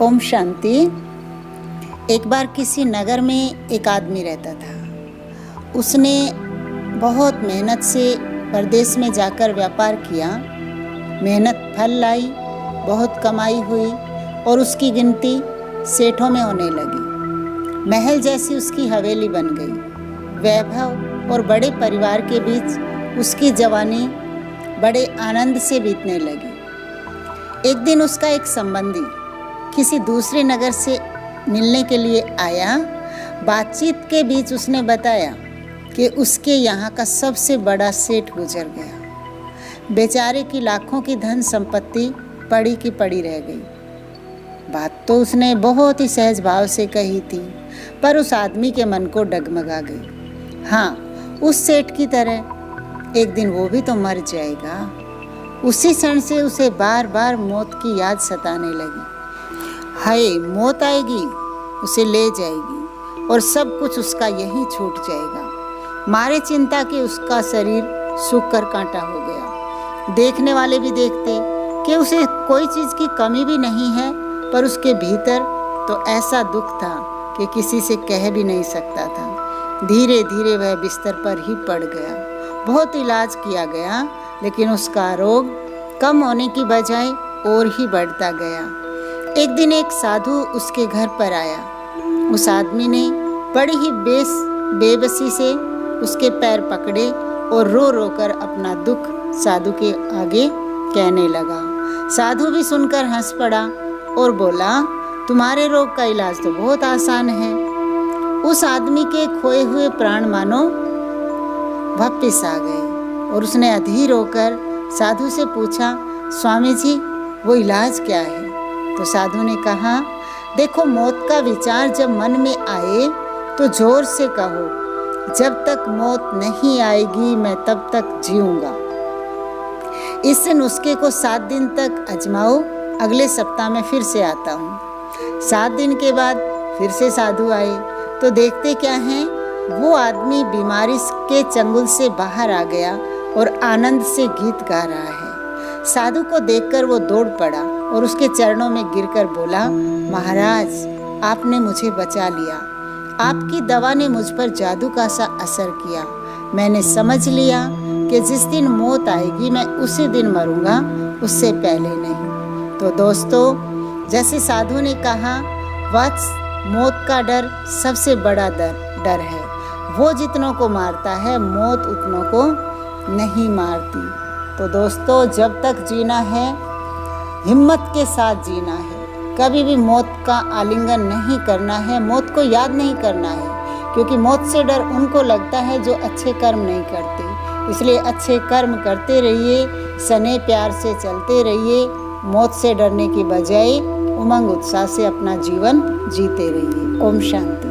ओम शांति। एक बार किसी नगर में एक आदमी रहता था। उसने बहुत मेहनत से परदेश में जाकर व्यापार किया। मेहनत फल लाई, बहुत कमाई हुई और उसकी गिनती सेठों में होने लगी। महल जैसी उसकी हवेली बन गई। वैभव और बड़े परिवार के बीच उसकी जवानी बड़े आनंद से बीतने लगी। एक दिन उसका एक संबंधी किसी दूसरे नगर से मिलने के लिए आया। बातचीत के बीच उसने बताया कि उसके यहाँ का सबसे बड़ा सेठ गुजर गया। बेचारे की लाखों की धन संपत्ति पड़ी की पड़ी रह गई। बात तो उसने बहुत ही सहज भाव से कही थी, पर उस आदमी के मन को डगमगा गई। हाँ, उस सेठ की तरह एक दिन वो भी तो मर जाएगा। उसी क्षण से उसे बार बार मौत की याद सताने लगी। हाय, मौत आएगी, उसे ले जाएगी और सब कुछ उसका यहीं छूट जाएगा। मारे चिंता के उसका शरीर सूख कर कांटा हो गया। देखने वाले भी देखते कि उसे कोई चीज़ की कमी भी नहीं है, पर उसके भीतर तो ऐसा दुख था कि किसी से कह भी नहीं सकता था। धीरे धीरे वह बिस्तर पर ही पड़ गया। बहुत इलाज किया गया, लेकिन उसका रोग कम होने की बजाय और ही बढ़ता गया। एक दिन एक साधु उसके घर पर आया। उस आदमी ने बड़ी ही बेबसी से उसके पैर पकड़े और रो रो कर अपना दुख साधु के आगे कहने लगा। साधु भी सुनकर हंस पड़ा और बोला, तुम्हारे रोग का इलाज तो बहुत आसान है। उस आदमी के खोए हुए प्राण मानो वापिस आ गए और उसने अधीर होकर साधु से पूछा, स्वामी जी, वो इलाज क्या है? तो साधु ने कहा, देखो, मौत का विचार जब मन में आए तो जोर से कहो, जब तक मौत नहीं आएगी मैं तब तक जीऊंगा। इस नुस्खे को 7 दिन तक आजमाओ। अगले सप्ताह में फिर से आता हूँ। 7 दिन के बाद फिर से साधु आए तो देखते क्या है, वो आदमी बीमारी के चंगुल से बाहर आ गया और आनंद से गीत गा रहा है। साधु को देखकर वो दौड़ पड़ा और उसके चरणों में गिरकर बोला, महाराज, आपने मुझे बचा लिया। आपकी दवा ने मुझ पर जादू का सा असर किया। मैंने समझ लिया कि जिस दिन मौत आएगी मैं उसी दिन मरूंगा, उससे पहले नहीं। तो दोस्तों, जैसे साधु ने कहा, वत्स, मौत का डर सबसे बड़ा डर है। वो जितनों को मारता है, मौत उतनों को नहीं मारती। तो दोस्तों, जब तक जीना है हिम्मत के साथ जीना है। कभी भी मौत का आलिंगन नहीं करना है, मौत को याद नहीं करना है, क्योंकि मौत से डर उनको लगता है जो अच्छे कर्म नहीं करते। इसलिए अच्छे कर्म करते रहिए, सने प्यार से चलते रहिए। मौत से डरने की बजाय उमंग उत्साह से अपना जीवन जीते रहिए। ओम शांति।